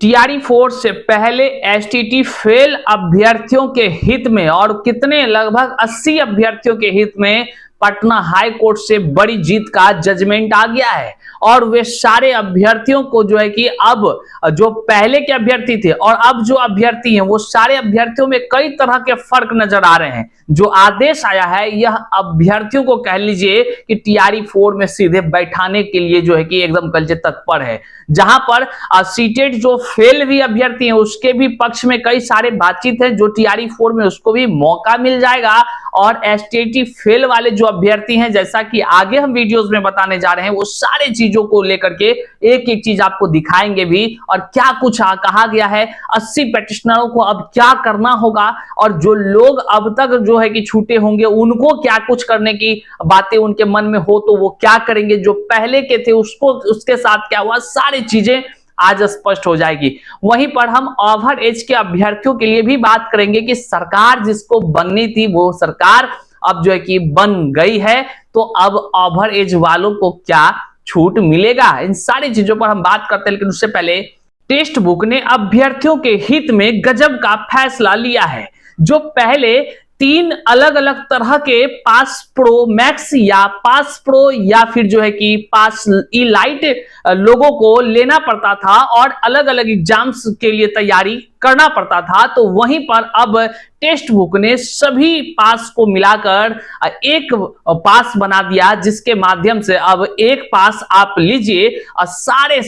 TRE 4 से पहले STT fail अभ्यर्थियों के हित में और कितने लगभग 80 अभ्यर्थियों के हित में पटना हाई कोर्ट से बड़ी जीत का जजमेंट आ गया है। और वे सारे अभ्यर्थियों को जो है कि अब जो पहले के अभ्यर्थी थे और अब जो अभ्यर्थी हैं वो सारे अभ्यर्थियों में कई तरह के फर्क नजर आ रहे हैं। जो आदेश आया है यह अभ्यर्थियों को कह लीजिए कि टीआरई 4 में सीधे बैठाने के लिए जो है कि एकदम कलजे तत्पर है। जहां पर सीटेड जो फेल भी अभ्यर्थी हैं उसके भी पक्ष में कई सारे बातचीत है, जो टीआरई 4 में उसको भी मौका मिल जाएगा। और एसटीटी फेल वाले जो अभ्यर्थी हैं, जैसा कि आगे हम वीडियोस में बताने जा रहे हैं, वो सारे चीजों को लेकर के एक एक चीज आपको दिखाएंगे भी और क्या कुछ कहा गया है। 80 पेटिशनरों को अब क्या करना होगा और जो लोग अब तक जो है कि छूटे होंगे उनको क्या कुछ करने की बातें उनके मन में हो तो वो क्या करेंगे, जो पहले के थे उसको उसके साथ क्या हुआ, सारी चीजें आज स्पष्ट हो जाएगी। वहीं पर हम ओवर एज के अभ्यर्थियों के लिए भी बात करेंगे कि सरकार जिसको बननी थी वो सरकार अब जो है कि बन गई है, तो अब ओवर एज वालों को क्या छूट मिलेगा, इन सारी चीजों पर हम बात करते हैं। लेकिन उससे पहले टेक्स्ट बुक ने अभ्यर्थियों के हित में गजब का फैसला लिया है। जो पहले 3 अलग अलग तरह के पास प्रो मैक्स या पास प्रो या फिर जो है कि पास इलाइट लोगों को लेना पड़ता था और अलग अलग एग्जाम्स के लिए तैयारी करना पड़ता था, तो वहीं पर अब टेक्स्ट बुक ने सभी पास को मिलाकर एक पास बना दिया, जिसके माध्यम से अब एक पास आप लीजिए और सारे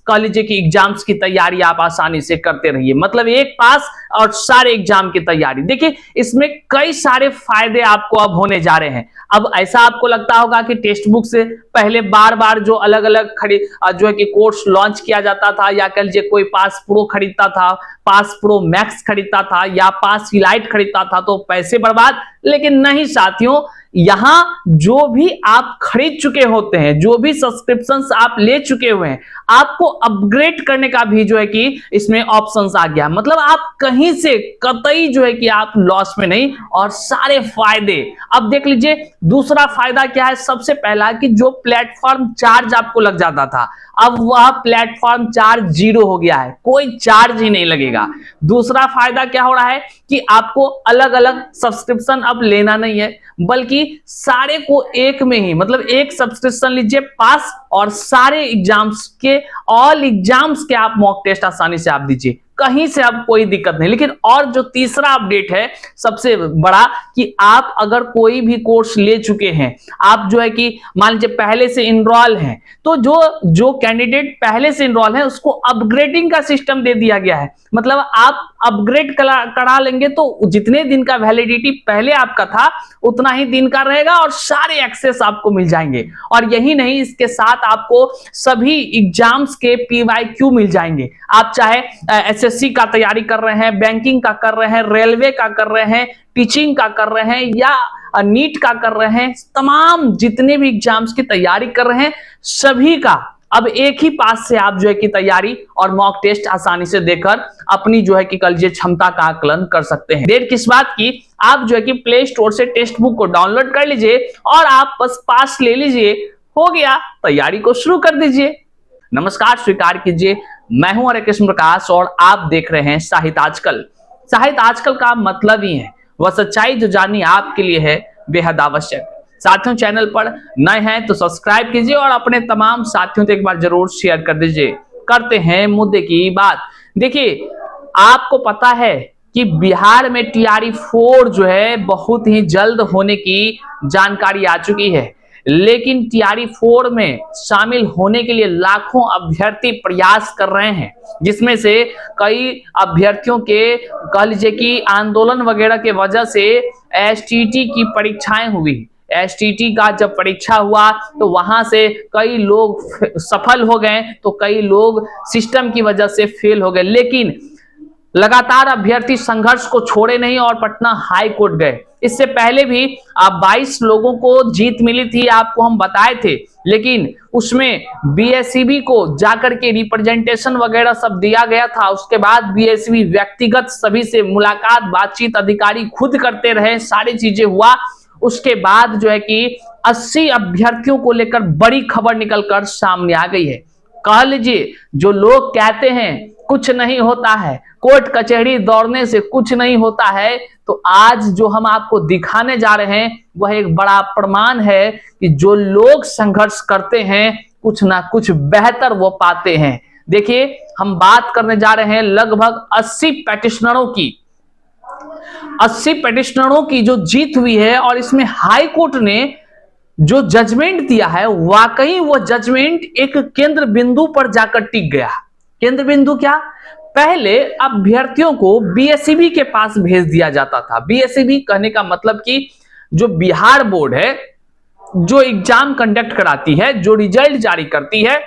कॉलेज की एग्जाम्स की तैयारी आप आसानी से करते रहिए। मतलब एक पास और सारे एग्जाम की तैयारी। देखिए इसमें कई सारे फायदे आपको अब होने जा रहे हैं। अब ऐसा आपको लगता होगा कि टेक्स्ट बुक से पहले बार बार जो अलग अलग जो है कि कोर्स लॉन्च किया जाता था, या कह लीजिए कोई पास प्रो खरीदता था, पास प्रो मैक्स खरीदता था या पास इलाइट खरीदता था तो पैसे बर्बाद। लेकिन नहीं साथियों, यहां जो भी आप खरीद चुके होते हैं, जो भी सब्सक्रिप्शंस आप ले चुके हुए हैं, आपको अपग्रेड करने का भी जो है कि इसमें ऑप्शंस आ गया। मतलब आप कहीं से कतई जो है कि आप लॉस में नहीं और सारे फायदे। अब देख लीजिए दूसरा फायदा क्या है। सबसे पहला कि जो प्लेटफॉर्म चार्ज आपको लग जाता था, अब वह प्लेटफॉर्म चार्ज 0 हो गया है, कोई चार्ज ही नहीं लगेगा। दूसरा फायदा क्या हो रहा है कि आपको अलग अलग सब्सक्रिप्शन अब लेना नहीं है, बल्कि सारे को एक में ही, मतलब एक सब्सक्रिप्शन लीजिए पास और सारे एग्जाम्स के ऑल एग्जाम्स के आप मॉक टेस्ट आसानी से आप दीजिए, कहीं से अब कोई दिक्कत नहीं। लेकिन और जो तीसरा अपडेट है सबसे बड़ा, कि आप अगर कोई भी कोर्स ले चुके हैं, आप जो है कि मान लीजिए पहले से इनरोल हैं, तो जो कैंडिडेट पहले से इनरोल है उसको अपग्रेडिंग का सिस्टम दे दिया गया है। मतलब आप अपग्रेड करा लेंगे तो जितने दिन का वैलिडिटी पहले आपका था उतना ही दिन का रहेगा और सारे एक्सेस आपको मिल जाएंगे। और यही नहीं, इसके साथ आपको सभी एग्जाम्स के PYQ मिल जाएंगे। आप चाहे SSC का तैयारी कर रहे हैं, बैंकिंग का कर रहे हैं, रेलवे का कर रहे हैं, टीचिंग का कर रहे हैं या नीट का कर रहे हैं, तमाम जितने भी एग्जाम्स की तैयारी कर रहे हैं सभी का अब एक ही पास से आप जो है कि तैयारी और मॉक टेस्ट आसानी से देकर अपनी जो है कि कल ये क्षमता का आकलन कर सकते हैं। देर किस बात की, आप जो है कि प्ले स्टोर से टेक्स्ट बुक को डाउनलोड कर लीजिए और आप बस पास ले लीजिए, हो गया, तैयारी को शुरू कर दीजिए। नमस्कार, स्वीकार कीजिए, मैं हूं हरे कृष्ण प्रकाश और आप देख रहे हैं साहित्य आजकल। साहित्य आजकल का मतलब ही है वह सच्चाई जो जाननी आपके लिए है बेहद आवश्यक। साथियों, चैनल पर नए हैं तो सब्सक्राइब कीजिए और अपने तमाम साथियों से एक बार जरूर शेयर कर दीजिए। करते हैं मुद्दे की बात। देखिए आपको पता है कि बिहार में टीआरई 4 जो है बहुत ही जल्द होने की जानकारी आ चुकी है, लेकिन टीआरई 4 में शामिल होने के लिए लाखों अभ्यर्थी प्रयास कर रहे हैं, जिसमें से कई अभ्यर्थियों के कह लीजिए कि आंदोलन वगैरह के वजह से एसटीटी की परीक्षाएं हुई। एसटीटी का जब परीक्षा हुआ तो वहां से कई लोग सफल हो गए तो कई लोग सिस्टम की वजह से फेल हो गए। लेकिन लगातार अभ्यर्थी संघर्ष को छोड़े नहीं और पटना हाई कोर्ट गए। इससे पहले भी 22 लोगों को जीत मिली थी, आपको हम बताए थे, लेकिन उसमें बीएसईबी को जाकर के रिप्रेजेंटेशन वगैरह सब दिया गया था। उसके बाद बीएसईबी व्यक्तिगत सभी से मुलाकात, बातचीत, अधिकारी खुद करते रहे, सारी चीजें हुआ। उसके बाद जो है कि 80 अभ्यर्थियों को लेकर बड़ी खबर निकलकर सामने आ गई है। कह लीजिए जो लोग कहते हैं कुछ नहीं होता है, कोर्ट कचहरी दौड़ने से कुछ नहीं होता है। तो आज जो हम आपको दिखाने जा रहे हैं वह एक बड़ा प्रमाण है कि जो लोग संघर्ष करते हैं कुछ ना कुछ बेहतर वो पाते हैं। देखिए, हम बात करने जा रहे हैं लगभग 80 पेटिशनरों की। 80 पेटिशनरों की जो जीत हुई है और इसमें हाई कोर्ट ने जो जजमेंट दिया है, वाकई वो जजमेंट एक केंद्र बिंदु पर जाकर टिक गया। केंद्र बिंदु क्या? पहले अभ्यर्थियों को बीएसईबी के पास भेज दिया जाता था। बीएसईबी कहने का मतलब कि जो बिहार बोर्ड है, जो एग्जाम कंडक्ट कराती है, जो रिजल्ट जारी करती है,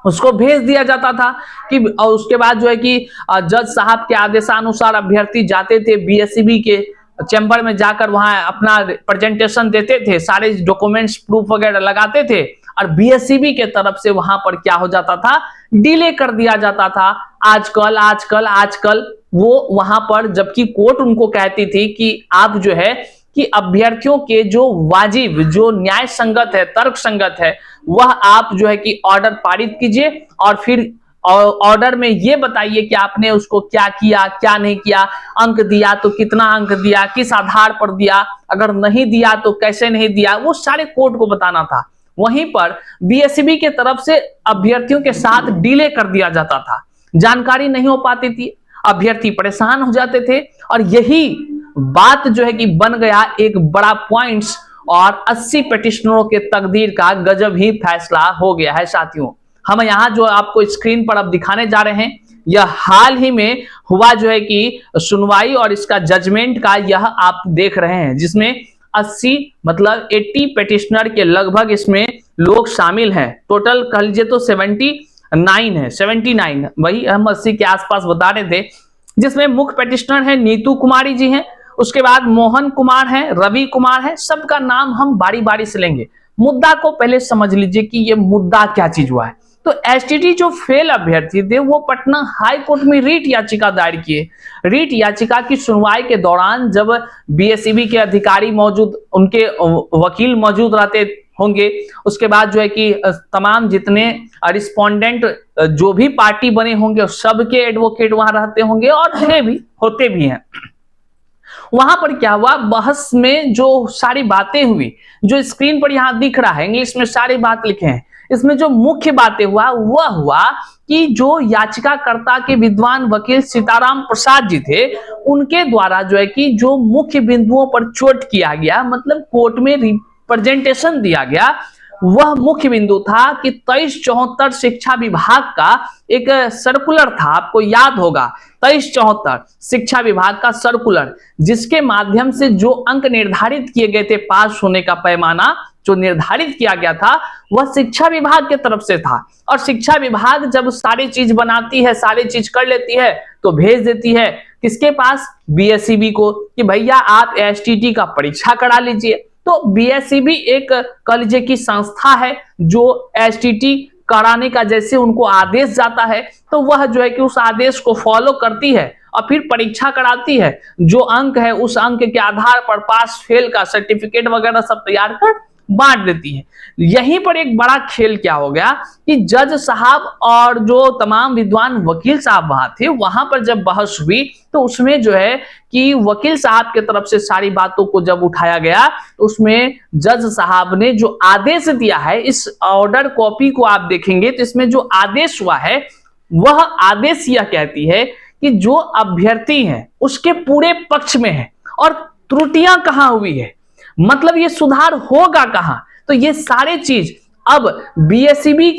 उसको भेज दिया जाता था कि, और उसके बाद जो है कि जज साहब के आदेशानुसार अभ्यर्थी जाते थे बीएसईबी के चैम्बर में, जाकर वहां अपना प्रेजेंटेशन देते थे, सारे डॉक्यूमेंट्स प्रूफ वगैरह लगाते थे, और बीएसईबी के तरफ से वहां पर क्या हो जाता था, डिले कर दिया जाता था। आजकल वो वहां पर, जबकि कोर्ट उनको कहती थी कि आप जो है कि अभ्यर्थियों के जो वाजिब, जो न्याय संगत है, तर्क संगत है, वह आप जो है कि ऑर्डर पारित कीजिए और फिर ऑर्डर में ये बताइए कि आपने उसको क्या किया, क्या नहीं किया, अंक दिया तो कितना अंक दिया, किस आधार पर दिया, अगर नहीं दिया तो कैसे नहीं दिया, वो सारे कोर्ट को बताना था। वहीं पर बीएसईबी के तरफ से अभ्यर्थियों के साथ डिले कर दिया जाता था, जानकारी नहीं हो पाती थी, अभ्यर्थी परेशान हो जाते थे, और यही बात जो है कि बन गया एक बड़ा पॉइंट्स, और 80 पेटिशनरों के तकदीर का गजब ही फैसला हो गया है। साथियों, हम यहाँ जो आपको स्क्रीन पर अब दिखाने जा रहे हैं, यह हाल ही में हुआ जो है कि सुनवाई और इसका जजमेंट का यह आप देख रहे हैं, जिसमें 80 मतलब 80 पेटिशनर के लगभग इसमें लोग शामिल हैं। टोटल कह लीजिए तो 79 है, 79, वही हम 80 के आसपास बता रहे थे, जिसमें मुख्य पेटिशनर है नीतू कुमारी जी हैं, उसके बाद मोहन कुमार है, रवि कुमार है। सबका नाम हम बारी बारी से लेंगे। मुद्दा को पहले समझ लीजिए कि ये मुद्दा क्या चीज हुआ है। तो एसटीटी जो फेल अभ्यर्थी थे वो पटना हाई कोर्ट में रीट याचिका दायर किए। रीट याचिका की सुनवाई के दौरान जब बीएसईबी के अधिकारी मौजूद, उनके वकील मौजूद रहते होंगे, उसके बाद जो है कि तमाम जितने रिस्पोंडेंट जो भी पार्टी बने होंगे सबके एडवोकेट वहां रहते होंगे, और होते भी हैं। वहां पर क्या हुआ, बहस में जो सारी बातें हुई, जो स्क्रीन पर यहां दिख रहा है, इंग्लिश में सारी बात लिखे हैं, इसमें जो मुख्य बातें हुआ वह हुआ कि जो याचिकाकर्ता के विद्वान वकील सीताराम प्रसाद जी थे, उनके द्वारा जो है कि जो मुख्य बिंदुओं पर चोट किया गया, मतलब कोर्ट में रिप्रेजेंटेशन दिया गया, वह मुख्य बिंदु था कि 2374 शिक्षा विभाग का एक सर्कुलर था, आपको याद होगा 2374 शिक्षा विभाग का सर्कुलर, जिसके माध्यम से जो अंक निर्धारित किए गए थे, पास होने का पैमाना जो निर्धारित किया गया था वह शिक्षा विभाग के तरफ से था। और शिक्षा विभाग जब सारी चीज बनाती है, सारी चीज कर लेती है, तो भेज देती है किसके पास, बीएसईबी को, कि भैया आप एसटीटी का परीक्षा करा लीजिए। तो बीएसईबी एक कह लीजिए कि संस्था है जो एसटीटी कराने का जैसे उनको आदेश जाता है, तो वह जो है कि उस आदेश को फॉलो करती है और फिर परीक्षा कराती है। जो अंक है उस अंक के आधार पर पास फेल का सर्टिफिकेट वगैरह सब तैयार कर बांट देती है। यहीं पर एक बड़ा खेल क्या हो गया कि जज साहब और जो तमाम विद्वान वकील साहब वहां थे, वहां पर जब बहस हुई तो उसमें जो है कि वकील साहब के तरफ से सारी बातों को जब उठाया गया, तो उसमें जज साहब ने जो आदेश दिया है, इस ऑर्डर कॉपी को आप देखेंगे तो इसमें जो आदेश हुआ है वह आदेश यह कहती है कि जो अभ्यर्थी है उसके पूरे पक्ष में है, और त्रुटियां कहां हुई है, मतलब ये सुधार होगा कहां। तो ये सारे चीज अब बीएसईबी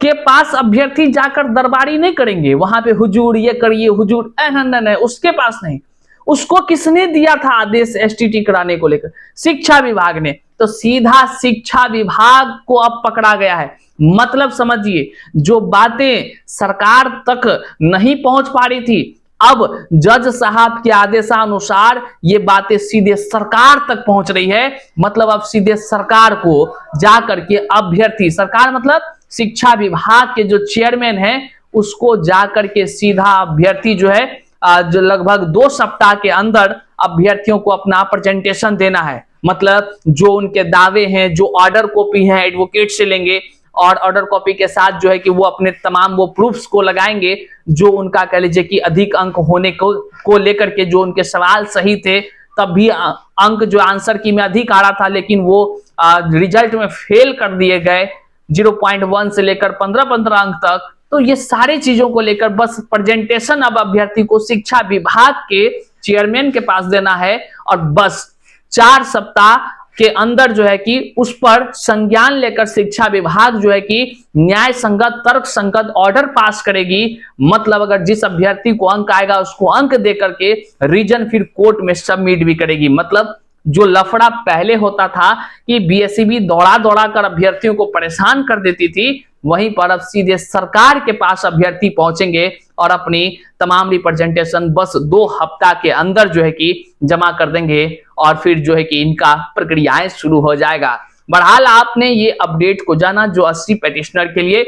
के पास अभ्यर्थी जाकर दरबारी नहीं करेंगे, वहां पे हुजूर ये करिए, हुजूर नहीं, उसके पास नहीं। उसको किसने दिया था आदेश एसटीटी कराने को लेकर? शिक्षा विभाग ने। तो सीधा शिक्षा विभाग को अब पकड़ा गया है। मतलब समझिए, जो बातें सरकार तक नहीं पहुंच पा रही थी, अब जज साहब के आदेशानुसार ये बातें सीधे सरकार तक पहुंच रही है। मतलब अब सीधे सरकार को जाकर के अभ्यर्थी, सरकार मतलब शिक्षा विभाग के जो चेयरमैन हैं, उसको जाकर के सीधा अभ्यर्थी जो है जो लगभग 2 सप्ताह के अंदर अभ्यर्थियों को अपना प्रेजेंटेशन देना है। मतलब जो उनके दावे हैं, जो ऑर्डर कॉपी है, एडवोकेट से लेंगे, और ऑर्डर कॉपी के साथ जो है कि वो अपने तमाम वो प्रूफ्स को लगाएंगे जो उनका कह लीजिए कि अधिक अंक होने को लेकर के जो उनके सवाल सही थे, तब भी अंक जो आंसर की में अधिक आ रहा था, लेकिन वो रिजल्ट में फेल कर दिए गए 0.1 से लेकर 15-15 अंक तक। तो ये सारी चीजों को लेकर बस प्रेजेंटेशन अब अभ्यर्थी को शिक्षा विभाग के चेयरमैन के पास देना है और बस 4 सप्ताह के अंदर जो है कि उस पर संज्ञान लेकर शिक्षा विभाग जो है कि न्याय संगत तर्क संगत ऑर्डर पास करेगी। मतलब अगर जिस अभ्यर्थी को अंक आएगा उसको अंक दे करके रीजन फिर कोर्ट में सबमिट भी करेगी। मतलब जो लफड़ा पहले होता था कि बीएसईबी दौड़ा दौड़ा कर अभ्यर्थियों को परेशान कर देती थी, वहीं पर अब सीधे सरकार के पास अभ्यर्थी पहुंचेंगे और अपनी तमाम रिप्रेजेंटेशन बस 2 हफ्ता के अंदर जो है कि जमा कर देंगे और फिर जो है कि इनका प्रक्रियाएं शुरू हो जाएगा। बहरहाल आपने ये अपडेट को जाना जो 80 पेटिशनर के लिए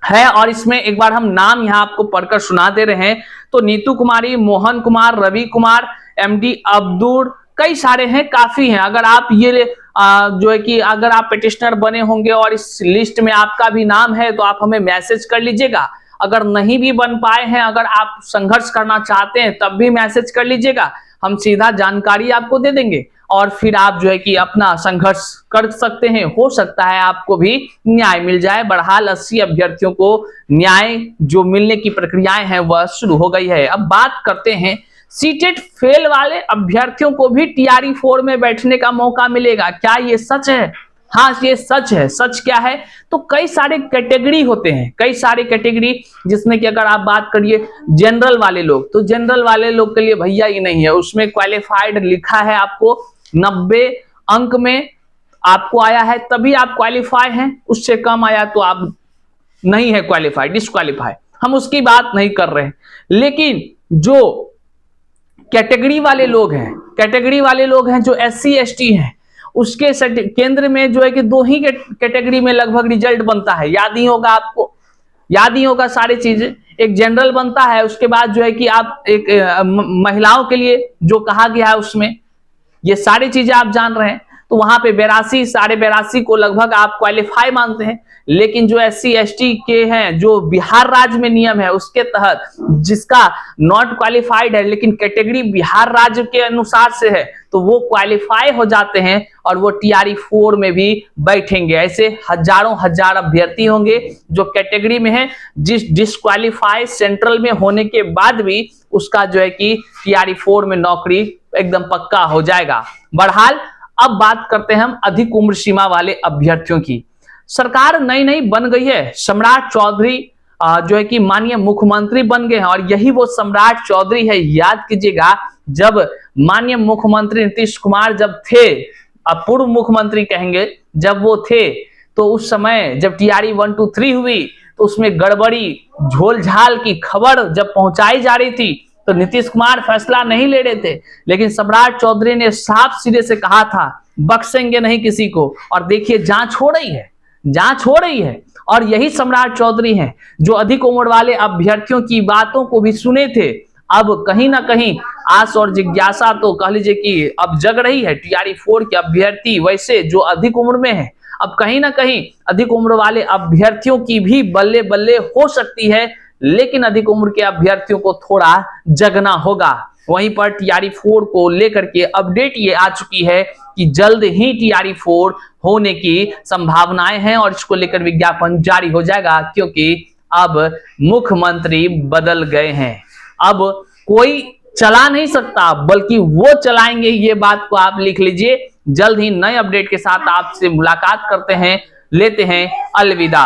है और इसमें एक बार हम नाम यहाँ आपको पढ़कर सुना दे रहे हैं। तो नीतू कुमारी, मोहन कुमार, रवि कुमार, एमडी अब्दुल, कई सारे हैं, काफी हैं। अगर आप ये जो है कि अगर आप पेटिशनर बने होंगे और इस लिस्ट में आपका भी नाम है तो आप हमें मैसेज कर लीजिएगा। अगर नहीं भी बन पाए हैं, अगर आप संघर्ष करना चाहते हैं तब भी मैसेज कर लीजिएगा, हम सीधा जानकारी आपको दे देंगे और फिर आप जो है कि अपना संघर्ष कर सकते हैं। हो सकता है आपको भी न्याय मिल जाए। बहरहाल 80 अभ्यर्थियों को न्याय जो मिलने की प्रक्रियाएं हैं वह शुरू हो गई है। अब बात करते हैं सीटेट फेल वाले अभ्यर्थियों को भी टीआरई 4 में बैठने का मौका मिलेगा। क्या ये सच है? हाँ, ये सच है। सच क्या है? तो कई सारे कैटेगरी होते हैं, कई सारे कैटेगरी, जिसमें कि अगर आप बात करिए जनरल वाले लोग, तो जनरल वाले लोग के लिए भैया ये नहीं है, उसमें क्वालिफाइड लिखा है आपको 90 अंक में आपको आया है तभी आप क्वालिफाई हैं, उससे कम आया तो आप नहीं है क्वालिफाइड, डिस्क्वालीफाई। हम उसकी बात नहीं कर रहे हैं। लेकिन जो कैटेगरी वाले लोग हैं, कैटेगरी वाले लोग हैं जो SC ST हैं, उसके केंद्र में जो है कि 2 ही कैटेगरी में लगभग रिजल्ट बनता है। याद ही होगा आपको, याद ही होगा सारी चीजें। एक जनरल बनता है, उसके बाद जो है कि आप एक महिलाओं के लिए जो कहा गया है उसमें ये सारी चीजें आप जान रहे हैं। तो वहां पे 82 82.5 को लगभग आप क्वालिफाई मानते हैं। लेकिन जो SC ST के हैं, जो बिहार राज्य में नियम है उसके तहत जिसका नॉट क्वालिफाइड है लेकिन कैटेगरी बिहार राज्य के अनुसार से है, तो वो क्वालिफाई हो जाते हैं और वो टीआरई 4 में भी बैठेंगे। ऐसे हजारों हजार अभ्यर्थी होंगे जो कैटेगरी में है, जिस डिस्क्वालीफाई सेंट्रल में होने के बाद भी उसका जो है कि टीआरई 4 में नौकरी एकदम पक्का हो जाएगा। बहरहाल अब बात करते हैं हम अधिक उम्र सीमा वाले अभ्यर्थियों की। सरकार नई नई बन गई है। सम्राट चौधरी जो है कि माननीय मुख्यमंत्री बन गए हैं और यही वो सम्राट चौधरी है। याद कीजिएगा, जब माननीय मुख्यमंत्री नीतीश कुमार जब थे, अब पूर्व मुख्यमंत्री कहेंगे, जब वो थे तो उस समय जब टीआरई 1 2 3 हुई तो उसमें गड़बड़ी झोलझाल की खबर जब पहुंचाई जा रही थी तो नीतीश कुमार फैसला नहीं ले रहे थे, लेकिन सम्राट चौधरी ने साफ सिरे से कहा था बख्शेंगे नहीं किसी को। और देखिए जांच हो रही है, जांच हो रही है। और यही सम्राट चौधरी हैं जो अधिक उम्र वाले अभ्यर्थियों की बातों को भी सुने थे। अब कहीं ना कहीं आस और जिज्ञासा तो कह लीजिए कि अब जग रही है। टीआरई 4 के अभ्यर्थी वैसे जो अधिक उम्र में है, अब कहीं ना कहीं अधिक उम्र वाले अभ्यर्थियों की भी बल्ले बल्ले हो सकती है, लेकिन अधिक उम्र के अभ्यर्थियों को थोड़ा जगना होगा। वहीं पर टीआरई 4 को लेकर के अपडेट ये आ चुकी है कि जल्द ही टीआरई 4 होने की संभावनाएं हैं और इसको लेकर विज्ञापन जारी हो जाएगा, क्योंकि अब मुख्यमंत्री बदल गए हैं। अब कोई चला नहीं सकता बल्कि वो चलाएंगे, ये बात को आप लिख लीजिए। जल्द ही नए अपडेट के साथ आपसे मुलाकात करते हैं, लेते हैं अलविदा।